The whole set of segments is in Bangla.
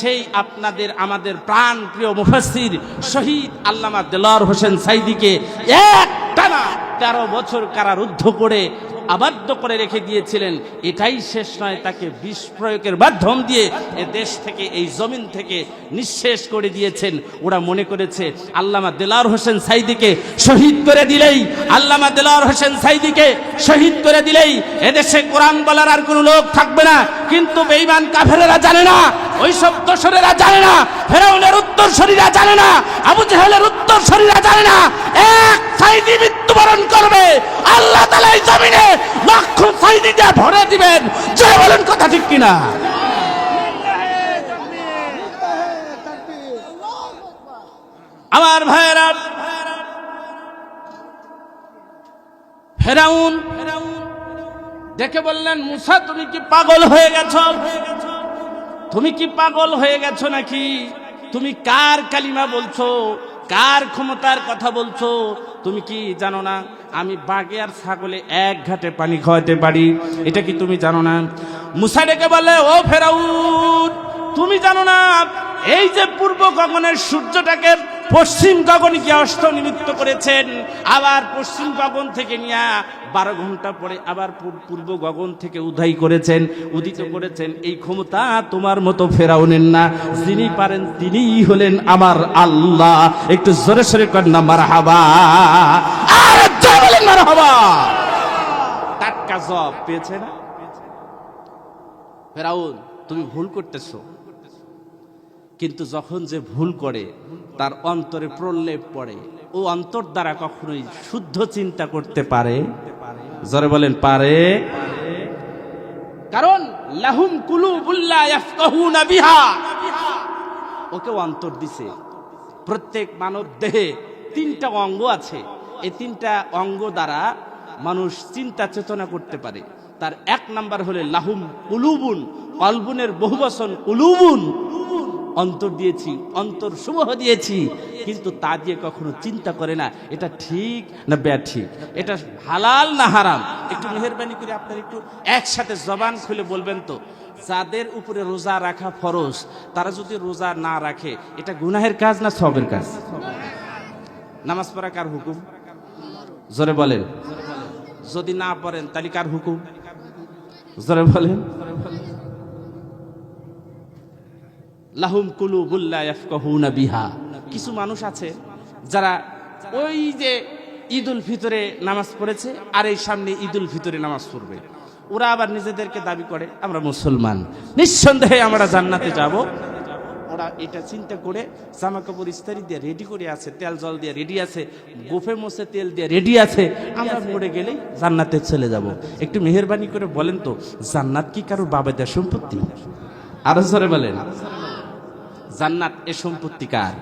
সেই আপনাদের আমাদের প্রাণ প্রিয় মুফাসসির শহীদ আল্লামা দেলোয়ার হোসেন সাঈদীকে একটানা 13 বছর কারারুদ্ধ করে আবদ্ধ করে রেখে দিয়েছিলেন। এটাই শেষ নয়, তাকে বিষ প্রয়োগের মাধ্যম দিয়ে এ দেশ থেকে, এই জমিন থেকে নিঃশেষ করে দিয়েছেন। ওরা মনে করেছে আল্লামা দেলোয়ার হোসেন সাঈদীকে শহীদ করে দিলেই, আল্লামা দেলোয়ার হোসেন সাঈদীকে শহীদ করে দিলেই এদেশে কোরআন বলার আর কোনো লোক থাকবে না। কিন্তু বেঈমান কাফেরেরা জানে না, ওইসব দোসরেরা জানে না, ফেরাউনের উত্তরসূরিরা জানে না, আবু জাহেলের উত্তরসূরিরা জানে না, এক সাঈদী মৃত্যুবরণ করবে, আল্লাহ তাআলা এই জমিনে লক্ষ সাঈদী দিয়ে ভরে দিবেন। জয় বলেন, কথা ঠিক কিনা? আমার ভাইয়েরা, ফেরাউন দেখে বললেন, মুসা তুমি কি পাগল হয়ে গেছো? তুমি কি পাগল হয়ে গেছো নাকি? তুমি কার কালিমা বলছো? কার ক্ষমতার কথা বলছো? তুমি কি জানো না আমি বাঘে আর ছাগলে এক ঘাটে পানি খাওয়াতে পারি? এটা কি তুমি জানো না? মুসা ডেকে বলে, ও ফেরাউন, তুমি জানো না এই যে পূর্ব গগনের সূর্যটাকে পশ্চিম গগনে গিয়ে অস্ত নিমিত্ত করেছেন, আবার পশ্চিম গগন থেকে নিয়ে 12 ঘন্টা পরে আবার পূর্ব গগন থেকে উদয় করেছেন, উদিত করেছেন। এই ক্ষমতা তোমার মতো ফেরাউনের না, যিনি পারেন তিনিই হলেন আমার আল্লাহ। একটু জোরে সোরে কর না মারহাবা, আর জোরে বলেন মারহাবা। টাটকা জবাব পেয়েছে না? ফেরাউন, তুমি ভুল করতেছো। কিন্তু যখন যে ভুল করে তার অন্তরে প্রলেপ পড়ে, ও অন্তর দ্বারা কখনোই শুদ্ধ চিন্তা করতে পারে? জোরে বলেন, পারে? কারণ লাহুম কুলুবুল লা ইয়াফকাহুনা বিহা, ওকে অন্তর দিছে। প্রত্যেক মানব দেহে 3টা অঙ্গ আছে, এই 3টা অঙ্গ দ্বারা মানুষ চিন্তা চেতনা করতে পারে। তার 1 নাম্বার হলে লাহুম কুলুবুন, কলবুনের বহুবচন কুলুবুন, অন্তর দিয়েছি, অন্তর সমূহ দিয়েছি, কিন্তু তা দিয়ে কখনো চিন্তা করে না এটা ঠিক না ব্যাঠিক, এটা হালাল না হারাম। একটু মেহেরবানি করে আপনার একটু একসাথে জবান খুলে বলবেন তো, যাদের উপরে রোজা রাখা ফরজ, তারা যদি রোজা না রাখে এটা গুনাহের কাজ না সওয়াবের কাজ? নামাজ পড়া কার হুকুম? জোরে বলেন। যদি না পড়েন তাহলে কার হুকুম? জোরে বলেন। লাহুম কুলুবুল লা ইয়াফকাহুনা বিহা। কিছু মানুষ আছে যারা ওই যে ঈদুল ফিতরে নামাজ পড়েছে আর এই সামনে ঈদুল ফিতরে নামাজ পড়বে, ওরা আবার নিজেদেরকে দাবি করে আমরা মুসলমান, নিঃসন্দেহে আমরা জান্নাতে যাব। ওরা এটা চিন্তা করে জামা কাপড় ইস্তারি দিয়ে রেডি করে আছে, তেল জল দিয়ে রেডি আছে, গোফে মোছে তেল দিয়ে রেডি আছে, আমরা মরে গেলেই জান্নাতে চলে যাব। একটু মেহেরবানি করে বলেন তো, জান্নাত কি কারোর বাবাদের সম্পত্তি? আরো জোরে বলেন। জান্নাত এ সম্পত্তি কার?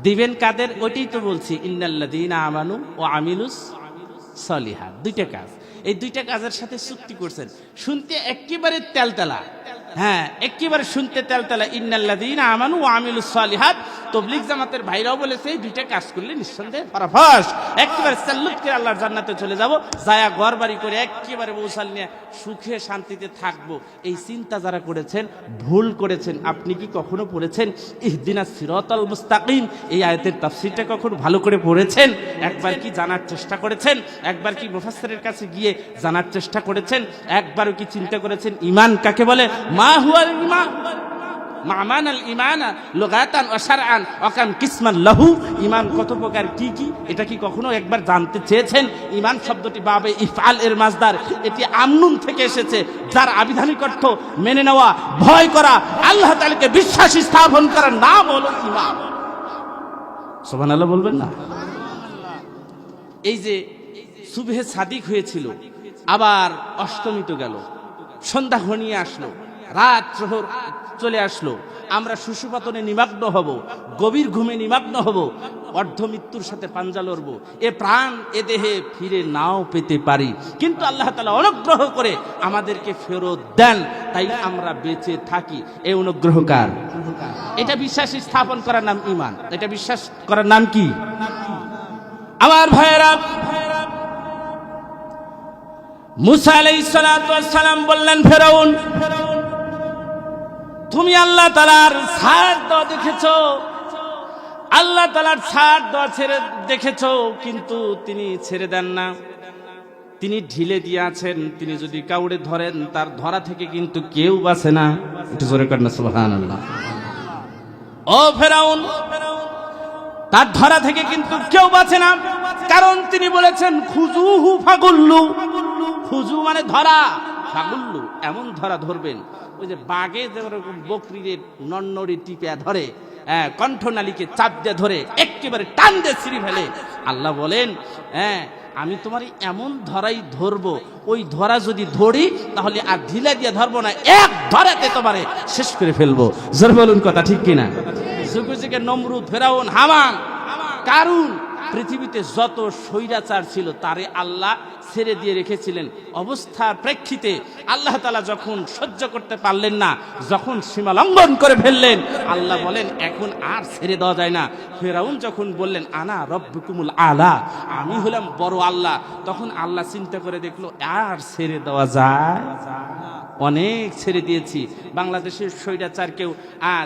দিবেন কাদের? ওইটাই তো বলছি, ইন্নাল্লাযীনা আমানু ওয়া আমিলুস সলিহাত। 2টা কাজ, এই 2টা কাজের সাথে চুক্তি করছেন। শুনতে একেবারে তেলতেলা, হ্যাঁ একেবারে শুনতে তেলতেলা, ইন্নাল্লাযীনা আমানু ওয়া আমিলুস সলিহাত। তাবলীগ জামাতের ভাইরাও বলেছে এই 2টা কাজ করলে নিঃসন্দেহে পারাফাস একেবারে সাল্লুত করে আল্লাহর জান্নাতে চলে যাব, যায়া ঘর বাড়ি করে একেবারে বৌসাল নিয়ে সুখে শান্তিতে থাকবো। এই চিন্তা যারা করেছেন ভুল করেছেন। আপনি কি কখনো পড়েছেন ইহদিনাস সিরাতাল মুস্তাকিম? এই আয়াতের তাফসীরটা কখনো ভালো করে পড়েছেন? একবার কি জানার চেষ্টা করেছেন? একবার কি মুফাসসিরের কাছে গিয়ে জানার চেষ্টা করেছেন? একবারও কি চিন্তা করেছেন ঈমান কাকে বলে? মা হুয়াল ঈমান, মা'মানাল ঈমানা লুগাতান ওয়া শারআন ওয়া কাম কিসমান লাহু। ঈমান কত প্রকার, কি কি, এটা কি কখনো একবার জানতে চেয়েছেন? ঈমান শব্দটি বাবে ইফআল এর মাসদার, এটি আমনুন থেকে এসেছে, যার আবিধানিক অর্থ মেনে নেওয়া, ভয় করা, আল্লাহ তাআলাকে বিশ্বাস স্থাপন করার নাম হলো ঈমান। সুবহানাল্লাহ বলবেন না? এই যে সুবহে সাদিক হয়েছিল, আবার অষ্টমী তো গেল, সন্ধ্যা ঘনিয়ে আসলো, রাত প্রহর চলে আসলো, আমরা সুষুপাতনে নিমগ্ন হব, গভীর ঘুমে নিমগ্ন হব, অর্ধমৃত্যুর সাথে পাঞ্জা লড়ব। এ প্রাণ এ দেহে ফিরে নাও পেতে পারি, কিন্তু আল্লাহ তাআলা অনুগ্রহ করে আমাদেরকে ফেরত দেন, তাই আমরা বেঁচে থাকি। এই অনুগ্রহ কার? এটা বিশ্বাস স্থাপন করার নাম ঈমান। এটা বিশ্বাস করার নাম কি? আমার ভাইয়েরা, মুসা আলাইহিস সালাতু ওয়াস সালাম বললেন, ফেরাউন তুমি আল্লাহ তাআলার ছাড় দেওয়া দেখেছো, আল্লাহ তাআলার ছাড় দেওয়া ছেড়ে দেখেছো, কিন্তু তিনি ছেড়ে দেন না, তিনি ঢিলে দিয়ে আছেন। তিনি যদি কাউড়ে ধরেন তার ধরা থেকে কিন্তু কেউ বাঁচে না। একটু জোরে করেন না সুবহানাল্লাহ। ও ফেরাউন, তার ধরা থেকে কিন্তু কেউ বাঁচে না, কারণ তিনি বলেছেন খুজুহু ফাগুল্লু। খুজু মানে ধরা, ফাগুল্লু এমন ধরা ধরবেন, ওই যে বাঘে যেরকম বকরিদের নন্নড়ি টিপে ধরে, কণ্ঠনালীকে চাপ দিয়ে ধরে একেবারে টান দিয়ে ছিঁড়ে ফেলে। আল্লাহ বলেন আমি তোমার এমন ধরাই ধরবো, ওই ধরা যদি ধরি তাহলে আর ঢিলা দিয়ে ধরবো না, এক ধরাতে তোমারে শেষ করে ফেলবো। জোরে বলুন কথা ঠিক কিনা? যুগে যুগে নমরুদ, ফেরাউন, হামান, কারুন, পৃথিবীতে যত স্বৈরাচার ছিল তারে আল্লাহ ছেড়ে দিয়ে রেখেছিলেন। অবস্থার প্রেক্ষিতে আল্লাহ তাআলা যখন সহ্য করতে পারলেন না, যখন সীমা লঙ্ঘন করে ফেললেন, আল্লাহ বলেন এখন আর ছেড়ে দেওয়া যায় না। ফেরাউন যখন বললেন আনা রব্বুকুমুল আলা, আমি হলাম বড় আল্লাহ, তখন আল্লাহ চিন্তা করে দেখলো আর ছেড়ে দেওয়া যায়? অনেক ছেড়ে দিয়েছি। বাংলাদেশের স্বৈরাচারকেও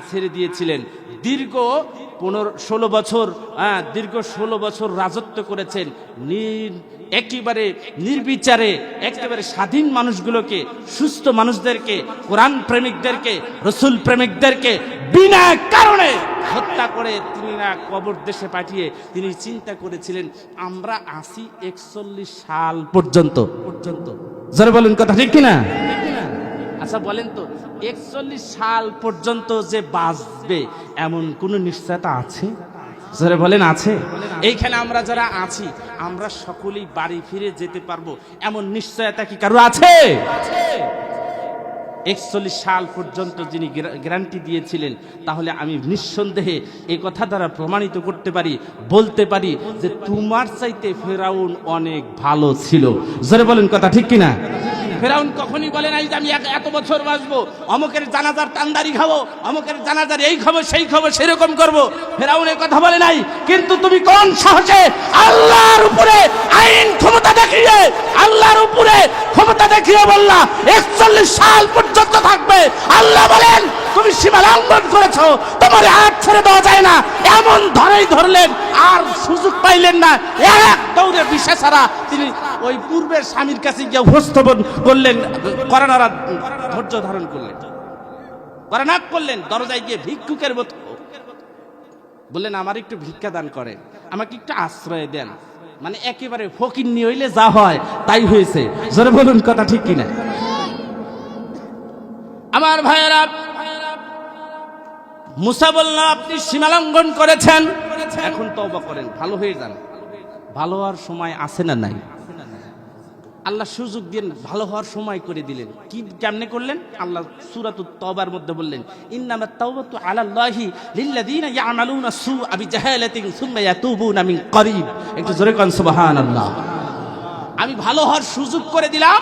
ছেড়ে দিয়েছিলেন। দীর্ঘ 16 বছর দীর্ঘ 16 বছর রাজত্ব করেছেন। একেবারে নির্বিচারে একেবারে স্বাধীন মানুষগুলোকে, সুস্থ মানুষদেরকে, কোরআন প্রেমিকদেরকে, রসুল প্রেমিকদেরকে বিনা কারণে হত্যা করে তিনি না কবর দেশে পাঠিয়ে তিনি চিন্তা করেছিলেন আমরা আসি 41 সাল পর্যন্ত। যারা বলেন কথা ঠিক কিনা? আচ্ছা বলেন তো, 41 সাল পর্যন্ত যে বাঁচবে এমন কোন নিশ্চয়তা আছে? যারা বলেন আছে? এইখানে আমরা যারা আছি আমরা সকলেই বাড়ি ফিরে যেতে পারবো এমন নিশ্চয়তা কি কারো আছে? 41 সাল পর্যন্ত যিনি গ্যারান্টি দিয়েছিলেন, তাহলে আমি নিঃসন্দেহে এই কথা দ্বারা প্রমাণিত করতে পারি, বলতে পারি যে তোমার চাইতে ফেরাউন অনেক ভালো ছিল। যারা বলেন কথা ঠিক কিনা? ফেরাউন কখনই বলে নাই যে আমি এত বছর বাঁচবো, অমুকের জানাজার টান্দারি খাবো, অমুকের জানাজার এই খাবো সেই খাবো সেরকম করবো। ফেরাউন এই কথা বলে নাই। কিন্তু তুমি কোন সাহসে আল্লাহর উপরে আইন ক্ষমতা দেখিয়ে, আল্লাহর উপরে ক্ষমতা দেখিয়ে বললা 41 সাল পর্যন্ত থাকবে? আল্লাহ বলেন তুমি সীমা লঙ্ঘন করেছো, তোমার হাত ছেড়ে দেওয়া যায় না। এমন ধরেই ধরলেন, আর সুযোগ পাইলেন না, এক দৌড়ে বিশেষারা তিনি ওই পূর্বের স্বামীর কাছে গিয়ে উপস্থাপন করলেন, করানারা ধৈর্য ধারণ করলেন, করানাক করলেন, দরজায় গিয়ে ভিক্ষুকের মতো বললেন আমার একটু ভিক্ষা দান করেন, আমাকে একটু আশ্রয় দেন। মানে একেবারে ফকিন্নি হইলে যা হয় তাই হয়েছে। জোরে বলুন কথা ঠিক কিনা? আমার ভাইয়েরা, মুসা বলল আপনি সীমা লঙ্ঘন করেছেন, এখন তওবা করেন, ভালো হয়ে যান। ভালো হওয়ার সময় আছে না নাই? আল্লাহ সুযোগ দিলেন, ভালো হওয়ার সময় করে দিলেন। কি কেমনে করলেন? আল্লাহ সূরাতুত তওবার মধ্যে বললেন ইন্নামাত তাওবাতু আলাল্লাহি লিল্লাযিনা ইয়ামালুনা সুআ বিজাহালাতিন সুম্মা ইয়াতুবুনা মিন করিব। একটু জোরে কোন সুবহানাল্লাহ। আমি ভালো হওয়ার সুযোগ করে দিলাম,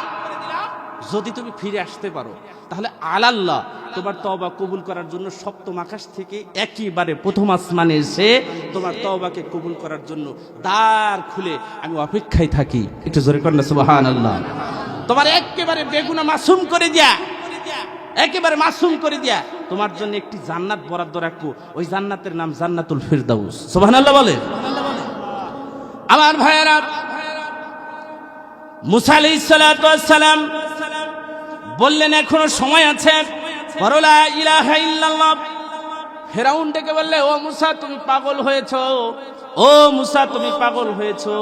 যদি তুমি ফিরে আসতে পারো তাহলে আলাল্লাহ তোমার তওবা কবুল করার জন্য সপ্তম আকাশ থেকে একেবারে প্রথম আসমানে এসে তোমার তওবাকে কবুল করার জন্য দ্বার খুলে আমি অপেক্ষায় থাকি। একটু জোরে করেন না সুবহানাল্লাহ। তোমার একেবারে বেগুনা মাসুম করে দিয়া, একেবারে মাসুম করে দিয়া তোমার জন্য একটি জান্নাত বরাদ্দ রাখবো, ওই জান্নাতের নাম জান্নাতুল ফিরদাউস। সুবহানাল্লাহ বলে। আমার ভাইয়েরা, মুসা আলাইহিস সালাতু ওয়াস সালাম বললেন এখনো সময় আছে, বলো লা ইলাহা ইল্লাল্লাহ। ফেরাউন ডেকে বললে ও মুসা তুমি পাগল হয়েছো, ও মুসা তুমি পাগল হয়েছো,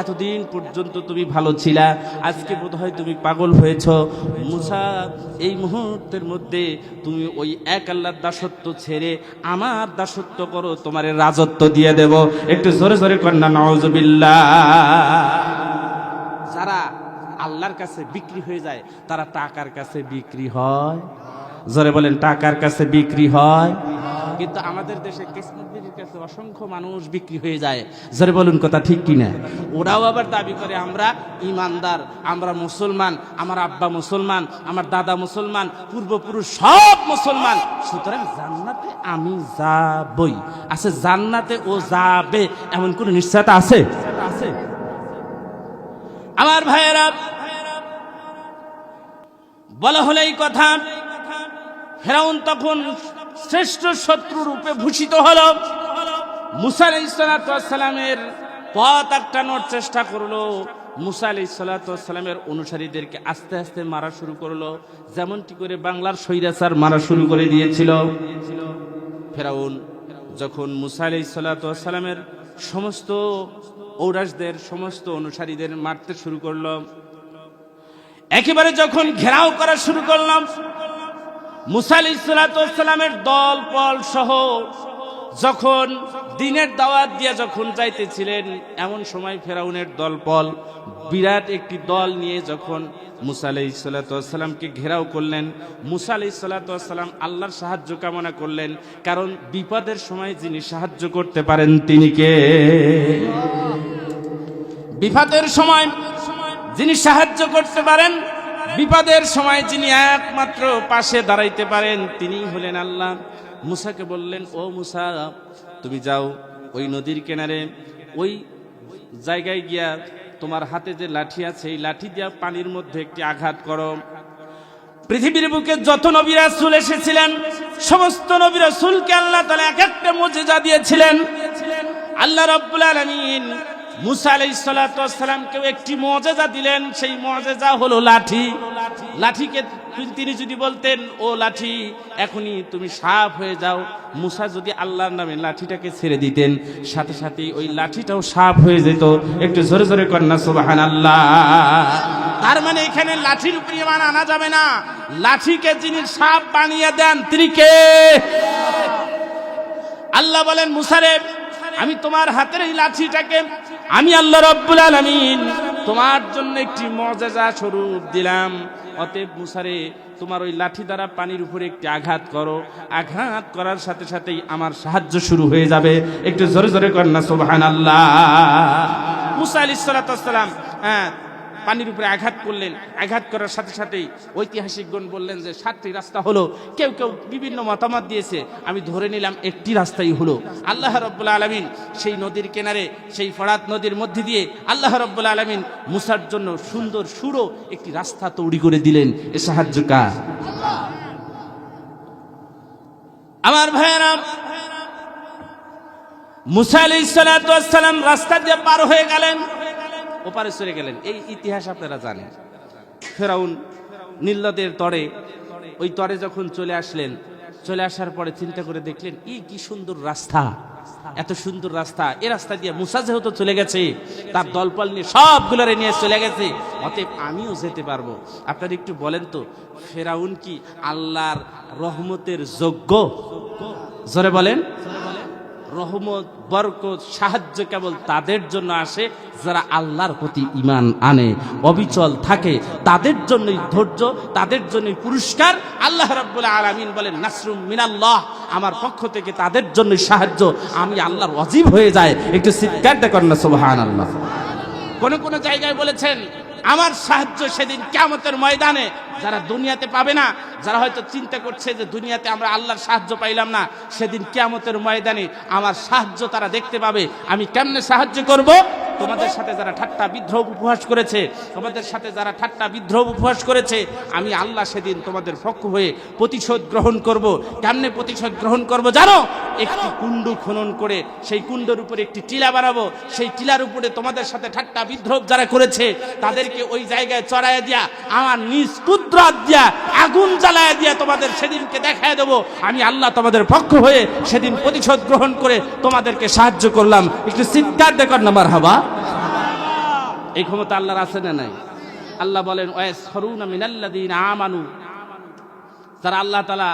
এতদিন পর্যন্ত তুমি ভালো ছিলা, আজকে বোধহয় তুমি পাগল হয়েছো। মুসা এই মুহূর্তের মধ্যে তুমি ওই এক আল্লাহর দাসত্ব ছেড়ে আমার দাসত্ব করো, তোমার রাজত্ব দিয়ে দেব। একটু জোরে জোরে কন্যা নাউজুবিল্লাহ। যারা আল্লাহর কাছে বিক্রি হয়ে যায় তারা টাকার কাছে বিক্রি হয়। জোরে বলেন টাকার কাছে বিক্রি হয়। কিন্তু আমাদের দেশে কিসমতের কাছে অসংখ্য মানুষ বিক্রি হয়ে যায়। জোরে বলুন কথা ঠিক কিনা? ওরাও আবার দাবি করে আমরা ইমানদার, আমরা মুসলমান, আমার আব্বা মুসলমান, আমার দাদা মুসলমান, পূর্বপুরুষ সব মুসলমান, সুতরাং জান্নাতে আমি যাবই। আছে জান্নাতে ও যাবে এমন কোন নিশ্চয়তা আছে? আমার ভাইয়েরা, বলা হলো এই কথা, ফেরাউন তখন শ্রেষ্ঠ শত্রু রূপে ভূষিত হলো। মুসা আলাইহিস সালামের পথ আটকানোর চেষ্টা করলো। মুসা আলাইহিস সালামের অনুসারীদেরকে আস্তে আস্তে মারা শুরু করলো, যেমনটি করে বাংলার স্বৈরাচার মারা শুরু করে দিয়েছিল। ফেরাউন যখন মুসা আলাইহিস সালামের সমস্ত ঔরাসদের সমস্ত অনুসারীদের মারতে শুরু করলো, একেবারে যখন ঘেরাও করা শুরু করলাম, মুসা আলাইহিস সালামের দল বল সহ যখন দিনের দাওয়াত দিয়ে যখন যাইতেছিলেন, এমন সময় ফেরাউনের দলবল বিরাট একটি দল নিয়ে যখন মুসা আলাইহিস সালামকে ঘেরাও করলেন, মুসা আলাইহিস সালাম আল্লাহর সাহায্য কামনা করলেন, কারণ বিপদের সময় যিনি সাহায্য করতে পারেন তিনি কে? বিপদের সময় যিনি সাহায্য করতে পারেন, বিপদের সময় যিনি একমাত্র পাশে দাঁড়াইতে পারেন, তিনি হলেন আল্লাহ। মুসাকে বললেন, ও মুসা, তুমি যাও ওই নদীর কিনারে ওই জায়গায় গিয়া তোমার হাতে যে লাঠি আছে এই লাঠি দিয়া পানির মধ্যে একটি আঘাত করো। পৃথিবীর বুকে যত নবী রাসূল এসেছিলেন, সমস্ত নবী রাসূলকে আল্লাহ তাআলা এক একটা মুজিজা দিয়েছিলেন। আল্লাহ রাব্বুল আলামিন মুসা আলাইহিস সালামকেও একটি মুজিজা দিলেন, সেই মুজিজা হলো লাঠি। লাঠিকে তিনি যদি বলতেন, ও লাঠি এখনই তুমি সাপ হয়ে যাও, মুসা যদি আল্লাহর নামে লাঠিটাকে ছেড়ে দিতেন, সাথে সাথে ওই লাঠিটাও সাপ হয়ে যেত। একটু জোরে জোরে কর না সুবহানাল্লাহ। তার মানে এখানে লাঠির উপর ঈমান আনা যাবে না, লাঠিকে যিনি সাপ বানিয়ে দেন তিনি কে? আল্লাহ বলেন, মুসারে আমি তোমার হাতের এই লাঠিটাকে আমি আল্লাহ রাব্বুল আলামিন তোমার জন্য একটি মুজিজা স্বরূপ দিলাম। অতএব মুসারে তোমার ওই লাঠি দ্বারা পানির উপরে একটি আঘাত করো, আঘাত করার সাথে সাথেই আমার সাহায্য শুরু হয়ে যাবে। একটু জোরে জোরে কর না সুবহানাল্লাহ। মুসা আলাইহিস সালাম পানির উপরে আঘাত করলেন, আঘাত করার সাথে সাথেই ঐতিহাসিকগণ বললেন যে 7টি রাস্তা হলো। কেউ কেউ বিভিন্ন মতামত দিয়েছে, আমি ধরে নিলাম একটি রাস্তাই হলো। আল্লাহ রাব্বুল আলামিন সেই নদীর কিনারে, সেই ফরাত নদীর মধ্যে দিয়ে আল্লাহ রাব্বুল আলামিন মুসার জন্য সুন্দর সুড়ো একটি রাস্তা তৈরি করে দিলেন। এ সাহায্য কার? আমার ভাইয়েরা, মুসা আলাইহিস সালাম রাস্তা দিয়ে পার হয়ে গেলেন, ওপারে চলে গেলেন। এই ইতিহাস আপনারা জানেন। ফেরাউন নীল নদের তরে, ওই তরে যখন চলে আসলেন, চলে আসার পরে চিন্তা করে দেখলেন, কি সুন্দর রাস্তা, এত সুন্দর রাস্তা, এই রাস্তা দিয়ে মুসা যেহেতু চলে গেছে, তার দলপল নিয়ে সবগুলোরে নিয়ে চলে গেছে, অতএব আমিও যেতে পারবো। আপনারা একটু বলেন তো, ফেরাউন কি আল্লাহর রহমতের যোগ্য? জোরে বলেন। রহমত, বরকত, সাহায্য কেবল তাদের জন্য আসে যারা আল্লাহর প্রতি ঈমান আনে, অবিচল থাকে, তাদের জন্যই ধৈর্য, তাদের জন্যই পুরস্কার। আল্লাহ রাব্বুল আলামিন বলেন, নাসরুম মিনাল্লাহ, আমার পক্ষ থেকে তাদের জন্যই সাহায্য। আমি আল্লাহর ওয়াজিব হয়ে যায়। একটু চিৎকার করেন না সুবহানাল্লাহ। কোন কোন জায়গায় বলেছেন, আমার সাহায্য সেদিন কিয়ামতের ময়দানে যারা দুনিয়াতে পাবে না, যারা হয়তো চিন্তা করছে যে দুনিয়াতে আমরা আল্লাহর সাহায্য পাইলাম না, সেদিন কিয়ামতের ময়দানে আমার সাহায্য তারা দেখতে পাবে। আমি কেমনে সাহায্য করব? তোমাদের সাথে যারা ঠাট্টা বিদ্রোহ উপহাস করেছে, তোমাদের সাথে যারা ঠাট্টা বিদ্রোহ উপহাস করেছে, আমি আল্লাহ সেদিন তোমাদের পক্ষ হয়ে প্রতিশোধ গ্রহণ করব। কেমনে প্রতিশোধ গ্রহণ করব জানো? একটি কুণ্ড খনন করে সেই কুণ্ডের উপরে একটি টিলা বানাবো, সেই টিলার উপরে তোমাদের সাথে ঠাট্টা বিদ্রোহ যারা করেছে তাদেরকে ওই জায়গায় চড়াইয়া দিয়া আমার নিজ কুদরত দিয়া আগুন জ্বালায় দিয়া তোমাদের সেদিনকে দেখায় দেবো আমি আল্লাহ তোমাদের পক্ষ হয়ে সেদিন প্রতিশোধ গ্রহণ করে তোমাদেরকে সাহায্য করলাম। একটু চিৎকার দেখার না মারহাবা। এই ক্ষমতা আল্লাহর আছে না নাই? আল্লাহ বলেন, ওয়াসখরুনা মিনাল্লাযীনা আমানু, যারা আল্লাহ তাআলা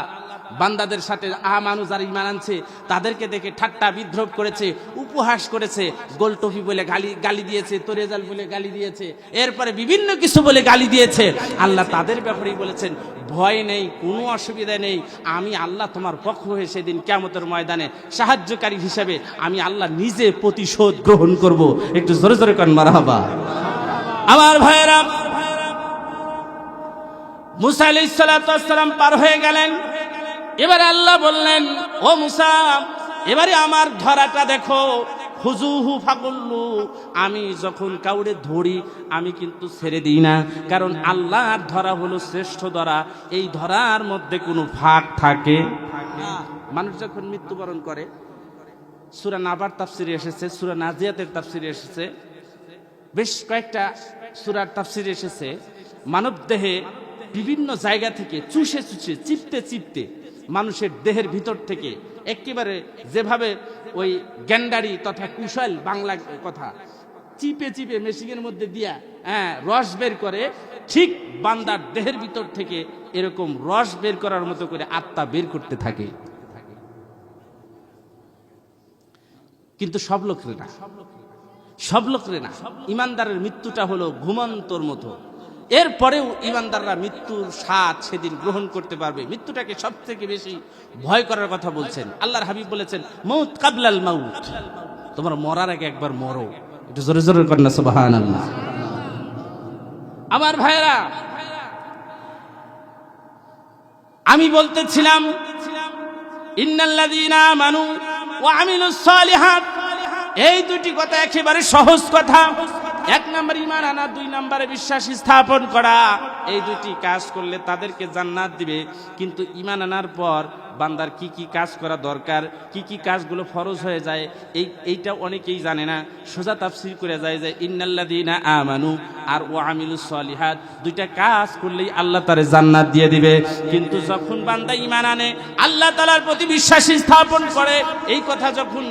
বান্দাদের সাথে আমানু যারা ঈমান আনছে তাদেরকে দেখে ঠাট্টা বিদ্রোহ করেছে, উপহাস করেছে, গোল টফি বলে গালি দিয়েছে, তরেজাল বলে গালি দিয়েছে, এরপরে বিভিন্ন কিছু বলে গালি দিয়েছে। আল্লাহ তাদের ব্যাপারেই বলেছেন, ভয় নেই, কোনো অসুবিধা নেই, আমি আল্লাহ তোমার পক্ষ হয়ে সেদিন কিয়ামতের ময়দানে সাহায্যকারী হিসেবে আমি আল্লাহ নিজে প্রতিশোধ গ্রহণ করব। একটু জোরে জোরে করেন মারহাবা। আমার ভাইয়েরা, মুসা আলাইহিস সালাম পার হয়ে গেলেন। এবারে আল্লাহ বললেন, ও মুসা, এবারে আমার ধরাটা দেখো, খুজুহু ফাকুল্লু, আমি যখন কাউরে ধরি আমি কিন্তু ছেড়ে দিই না, কারণ আল্লাহর ধরা হলো শ্রেষ্ঠ ধরা, এই ধরার মধ্যে কোনো ফাঁক থাকে না। মানুষ যখন মৃত্যুবরণ করে, সূরা নাবার তাফসিরে এসেছে, সূরা নাজিয়াতের তাফসিরে এসেছে, বেশ কয়েকটা সূরার তাফসিরে এসেছে, মানব দেহে বিভিন্ন জায়গা থেকে চুষে চুষে চিপতে চিপতে মানুষের দেহের ভিতর থেকে একেবারে যেভাবে ওই গ্যান্ডারি তথা কুশল বাংলা কথা চিপে চিপে মেশিনের মধ্যে দিয়া রস বের করে, ঠিক বান্দার দেহের ভিতর থেকে এরকম রস বের করার মতো করে আত্মা বের করতে থাকে। কিন্তু সব লোকের না, ইমানদারের মৃত্যুটা হলো ঘুমন্তর মতো। এরপরেও ইমানদাররা মৃত্যুর স্বাদ সেদিন গ্রহণ করতে পারবে। মৃত্যুটাকে সব থেকে বেশি ভয় করার কথা বলছেন আল্লাহর হাবিব, বলেছেন মউত কাবলাল মাউত, তোমার মরার আগে একবার মরো। একটু জোরে জোরে করেন না সুবহানাল্লাহ। আমার ভাইরা, আমি বলতেছিলাম ইন্নাল্লাযীনা আমানু ওয়া আমিলুস সালিহাত, এই দুটি কথা একেবারে সহজ কথা। এক নম্বর ঈমান আনা, দুই নম্বরে বিশ্বাস স্থাপন করা। এই দুটি কাজ করলে তাদেরকে জান্নাত দিবে। কিন্তু ঈমান আনার পর বান্দার কি কি কাজ করা দরকার, কি কি কাজগুলো ফরজ হয়ে যায়, এইটা অনেকেই জানে না। সোজা তাফসীর করে যায় যে ইন্নাল্লাযীনা আমানু আর ওয়া আমিলুস সালিহাত, দুইটা কাজ করলেই আল্লাহ তারে জান্নাত দিয়ে দিবে। কিন্তু যখন বান্দা ঈমান আনে, আল্লাহ তাআলার প্রতি বিশ্বাস স্থাপন করে, এই কথা যখন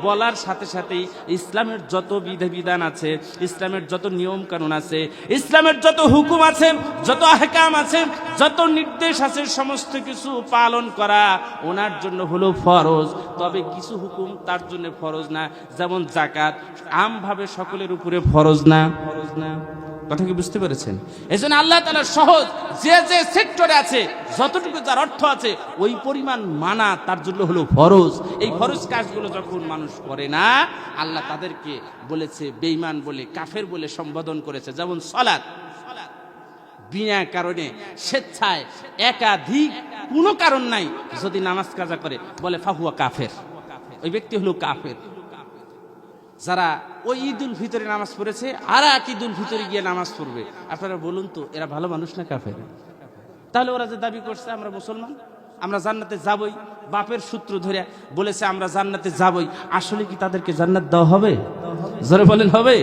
বলার সাথে সাথেই ইসলামের যত বিধিবিধান আছে, ইসলামের যত নিয়ম কানুন আছে, ইসলামের যত হুকুম আছে, যত আহকাম আছে, যত নির্দেশ আছে, সমস্ত কিছু পালন করা ওনার জন্য হলো ফরজ। তবে কিছু হুকুম তার জন্য ফরজ না, যেমন যাকাত আমভাবে সকলের উপরে ফরজ না। কথা কি বুঝতে পেরেছেন? এই জন্য আল্লাহ তাআলা সহজ, যে যে সেক্টরে আছে, যতটুকু যার অর্থ আছে, ওই পরিমাণ মানা তার জন্য হলো ফরজ। এই ফরজ কাজগুলো যখন মানুষ করে না, আল্লাহ তাদেরকে বলেছে বেঈমান বলে, কাফের বলে সম্বোধন করেছে। যেমন সালাত, বিনা কারণে স্বেচ্ছায় একাধিক কোনো কারণ নাই যদি নামাজ কাজা করে, বলে ফাহুয়া কাফের, ওই ব্যক্তি হলো কাফের। যারা ওই ঈদুল ফিতরে নামাজ পড়েছে আর এক ঈদুল ফিতরে গিয়ে নামাজ পড়বে, আপনারা বলুন তো এরা ভালো মানুষ না কাফের? তাহলে ওরা যে দাবি করছে আমরা মুসলমান, আমরা জান্নাতে যাবই, বাপের সূত্র ধরে বলেছে আমরা জান্নাতে যাবই, আসলে কি তাদেরকে জান্নাত দেওয়া হবে? জোরে বলেন হবে?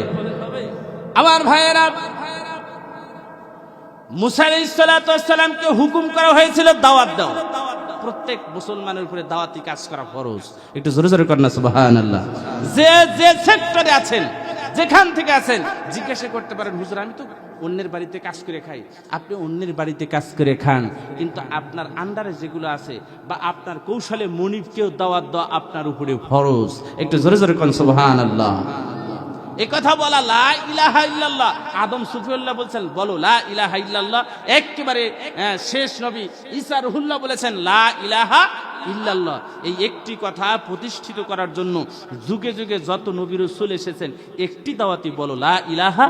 আমার ভাইয়েরা, মুসা আলাইহিস সালাতু ওয়াস সালামকে হুকুম করা হয়েছিল দাওয়াত দাও। প্রত্যেক মুসলমানের উপরে দাওয়াতি কাজ করা ফরজ। একটু জোরে জোরে করেন না সুবহানাল্লাহ। যে যে সেক্টরে আছেন, যেখান থেকে আছেন, জিজ্ঞাসা করতে পারেন, হুজুর আমি তো অন্যের বাড়িতে কাজ করে খাই। আপনি অন্যের বাড়িতে কাজ করে খান, কিন্তু আপনার আন্ডারে যেগুলো আছে বা আপনার কৌশলে মনিবকেও দাওয়াত দেওয়া আপনার উপরে ফরজ। একটু জোরে জোরে করেন সুবহানাল্লাহ। এই কথা বলা, লা ইলাহা ইল্লাল্লাহ। আদম সুফিউল্লাহ বলছেন বলো লা ইলাহা ইল্লাল্লাহ। একেবারে শেষ নবী ঈসা রুহুল্লাহ বলেছেন লা ইলাহা ইল্লাল্লাহ। এই একটি কথা প্রতিষ্ঠিত করার জন্য যুগে যুগে যত নবী রাসূল এসেছেন, একটি দাওয়াতি বলো লা ইলাহা।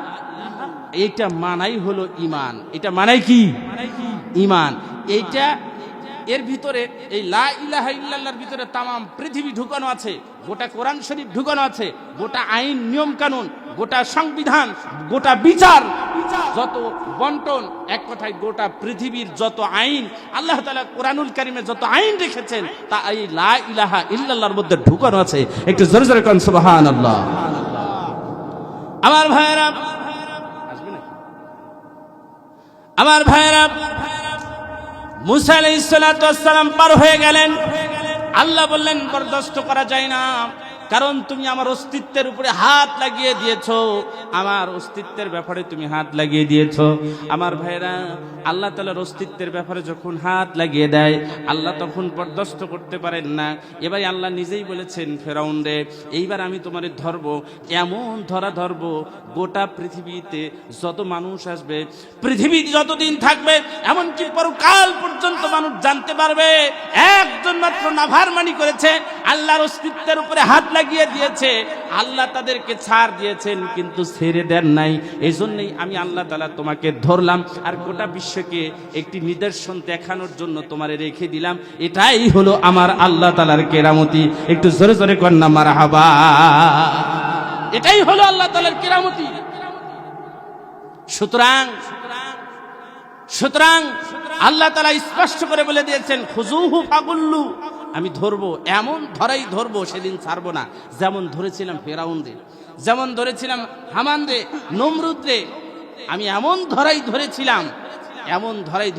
এইটা মানাই হলো ঈমান। এটা মানাই কি? ঈমান। এইটা এর ভিতরে, এই লা ইলাহা ইল্লাল্লাহর ভিতরে তামাম পৃথিবী ঢুকানো আছে, গোটা কোরআন শরীফ ঢুকানো আছে, গোটা আইন নিয়ম কানুন, গোটা সংবিধান, গোটা বিচার, যত বন্টন, এক কথায় গোটা পৃথিবীর যত আইন আল্লাহ তাআলা কোরআনুল কারীমে যত আইন রেখেছেন, তা এই লা ইলাহা ইল্লাল্লাহর মধ্যে ঢুকানো আছে। একটু জোরে জোরে কোন সুবহানাল্লাহ। আমার ভাইয়েরা, আমার ভাইয়েরা, মুসা আলাইহিস সালাতু ওয়াস সালাম পার হয়ে গেলেন। আল্লাহ বললেন বরদাস্ত করা যায় না, কারণ তুমি আমার অস্তিত্বের উপরে হাত লাগিয়ে দিয়েছো, আমার অস্তিত্বের ব্যাপারে তুমি হাত লাগিয়ে দিয়েছো। আমার ভাইরা, আল্লাহ তাআলার অস্তিত্বের ব্যাপারে যখন হাত লাগিয়ে দেয়, আল্লাহ তখন বরদাস্ত করতে পারেন না। এবার আল্লাহ নিজেই বলেছেন ফেরাউন রে, এইবার আমি তোমারে ধরবো, এমন ধরবো, গোটা পৃথিবীতে যত মানুষ আসবে, পৃথিবী যতদিন থাকবে, এমনকি পরকাল পর্যন্ত মানুষ জানতে পারবে একজন মাত্র নাফরমানি করেছে, আল্লাহর অস্তিত্বের উপরে হাত লাগিয়ে দিয়েছে, আল্লাহ তাদেরকে ছাড় দিয়েছেন কিন্তু ছেড়ে দেন নাই। এই জন্যই আমি আল্লাহ তাআলা তোমাকে ধরলাম আর গোটা বিশ্বকে একটি নিদর্শন দেখানোর জন্য তোমারে রেখে দিলাম। এটাই হলো আমার আল্লাহ তাআলার কেরামতি। একটু জোরে জোরে কর না মারহাবা। এটাই হলো আল্লাহ তাআলার কেরামতি। সুতরাং আল্লাহ তাআলা স্পষ্ট করে বলে দিয়েছেন, খুজুহু ফাগুল্লু, আমি ধরবো, এমন ধরাই ধরবো, সেদিন ছাড়বো না। যেমন ধরেছিলাম ফেরাউনরে, যেমন ধরেছিলাম হামানরে, নমরুদরে, আমি এমন ধরাই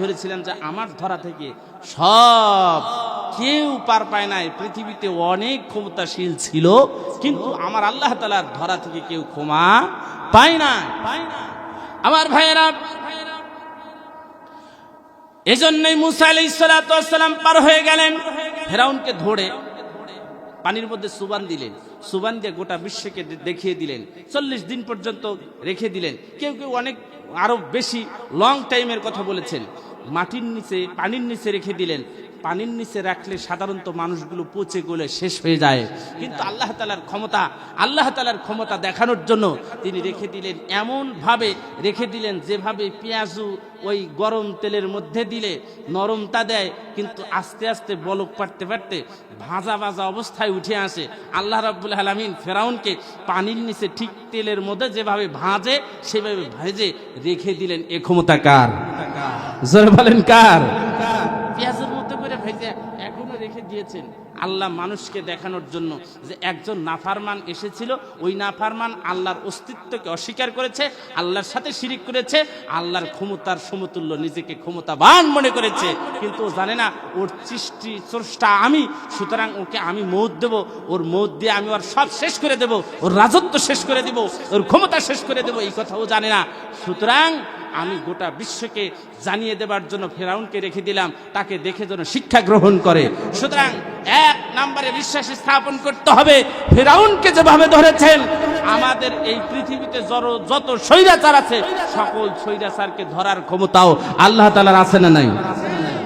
ধরেছিলাম যে আমার ধরা থেকে সব কেউ পার পায় নাই। পৃথিবীতে অনেক ক্ষমতাশীল ছিল কিন্তু আমার আল্লাহ তাআলার ধরা থেকে কেউ ক্ষমা পায় না। আমার ভাইয়েরা, এজন্যই মুসা আলাইহিস সালাতু ওয়াস সালাম পার হয়ে গেলেন, ফেরাউনকে ধরে পানির মধ্যে সুবান দিলেন, সুবান দিয়ে গোটা বিশ্বকে দেখিয়ে দিলেন। 40 দিন পর্যন্ত রেখে দিলেন। কেউ কেউ অনেক আরো বেশি লং টাইমের কথা বলেছেন। মাটির নিচে, পানির নিচে রেখে দিলেন। পানির নিচে রাখলে সাধারণত মানুষগুলো পচে গলে শেষ হয়ে যায়, কিন্তু আল্লাহ তাআলার ক্ষমতা দেখানোর জন্য তিনি রেখে দিলেন, এমন ভাবে রেখে দিলেন যেভাবে পেঁয়াজু ওই গরম তেলের মধ্যে দিলে নরমতা দেয়, কিন্তু আস্তে আস্তে বলক পাড়তে পাড়তে ভাজা ভাজা অবস্থায় উঠে আসে। আল্লাহ রাব্বুল আলামিন ফেরাউনকে পানির নিচে ঠিক তেলের মধ্যে যেভাবে ভাজে সেভাবে ভেজে রেখে দিলেন। এ ক্ষমতা কার? জোরে বলেন কার? পেঁয়াজের মধ্যে করে ভেজে এখনো রেখে দিয়েছেন আল্লাহ মানুষকে দেখানোর জন্য যে একজন নাফারমান এসেছিল, ওই নাফারমান আল্লাহর অস্তিত্বকে অস্বীকার করেছে, আল্লাহর সাথে শিরিক করেছে, আল্লাহর ক্ষমতার সমতুল্য নিজেকে ক্ষমতাবান মনে করেছে, কিন্তু ও জানে না ওর স্রষ্টা আমি, সুতরাং ওকে আমি মৌত দেব, ওর মৌত দিয়ে আমি ওর সব শেষ করে দেব, ওর রাজত্ব শেষ করে দেব, ওর ক্ষমতা শেষ করে দেব, এই কথা ও জানে না। সুতরাং আমি গোটা বিশ্বকে জানিয়ে দেবার জন্য ফেরাউনকে রেখে দিলাম, তাকে দেখে যেন শিক্ষা গ্রহণ করে। সুতরাং 1 নম্বরে বিশ্বাস স্থাপন করতে হবে, ফেরাউনকে যেভাবে ধরেছেন আমাদের এই পৃথিবীতে যত স্বৈরাচার আছে সকল স্বৈরাচারকে ধরার ক্ষমতাও আল্লাহ তাআলার আছে না নাই?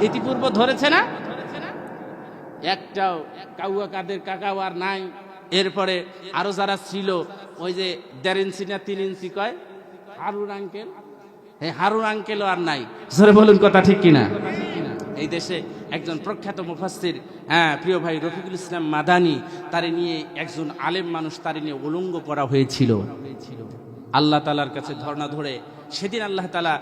ইতিপূর্বে ধরেছে না? একটাও কাউয়া কাদের কাকাও আর নাই। এরপরে আরো যারা ছিল, ওই যে 1.5 ইঞ্চি না 3 ইঞ্চি কয় হারুন আঙ্কেল, হারুন আঙ্কেলও আর নাই। জোরে বলুন কথা ঠিক কিনা? এই দেশে একজন প্রখ্যাত মুফাসসির, প্রিয় ভাই রফিকুল ইসলাম মাদানী, তারে নিয়ে একজন আলেম মানুষ, তারে নিয়ে উলঙ্গ করা হয়েছিল আল্লাহ তাআলার কাছে ধর্ণা ধরে। সেদিন আল্লাহ তাআলা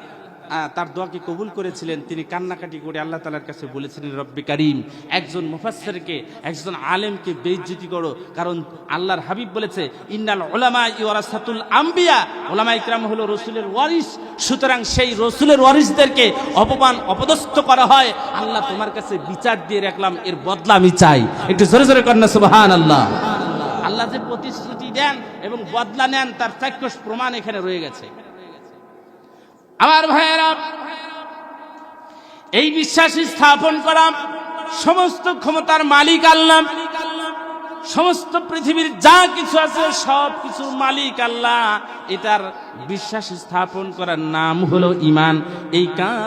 তার দোয়াকে কবুল করেছিলেন। তিনি কান্নাকাটি করে আল্লাহ তাআলার কাছে বলেছিলেন, রব্বি কারীম, একজন মুফাসসিরকে, একজন আলেমকে বেইজ্জতি করো, কারণ আল্লাহর হাবিব বলেছে, ইন্নাল উলামা ওয়ারাসাতুল আম্বিয়া, উলামা ইকরাম হলো রাসূলের ওয়ারিস। সুতরাং সেই রাসূলের ওয়ারিসদেরকে অপমান অপদস্থ করা হয়, আল্লাহ তোমার কাছে বিচার দিয়ে রাখলাম, এর বদলা আমি চাই। একটু জোরে জোরে করেন না সুবহানাল্লাহ। আল্লাহ যে প্রতিশ্রুতি দেন এবং বদলা নেন তার চাক্ষুষ প্রমাণ এখানে রয়ে গেছে। আমার ভাইয়েরা, এই বিশ্বাস স্থাপন করা, সমস্ত ক্ষমতার মালিক আল্লাহ, সমস্ত পৃথিবীর যা কিছু আছে সব কিছুর মালিক আল্লাহ, এটার বিশ্বাস স্থাপন করার নাম হলো ঈমান। এই কাজ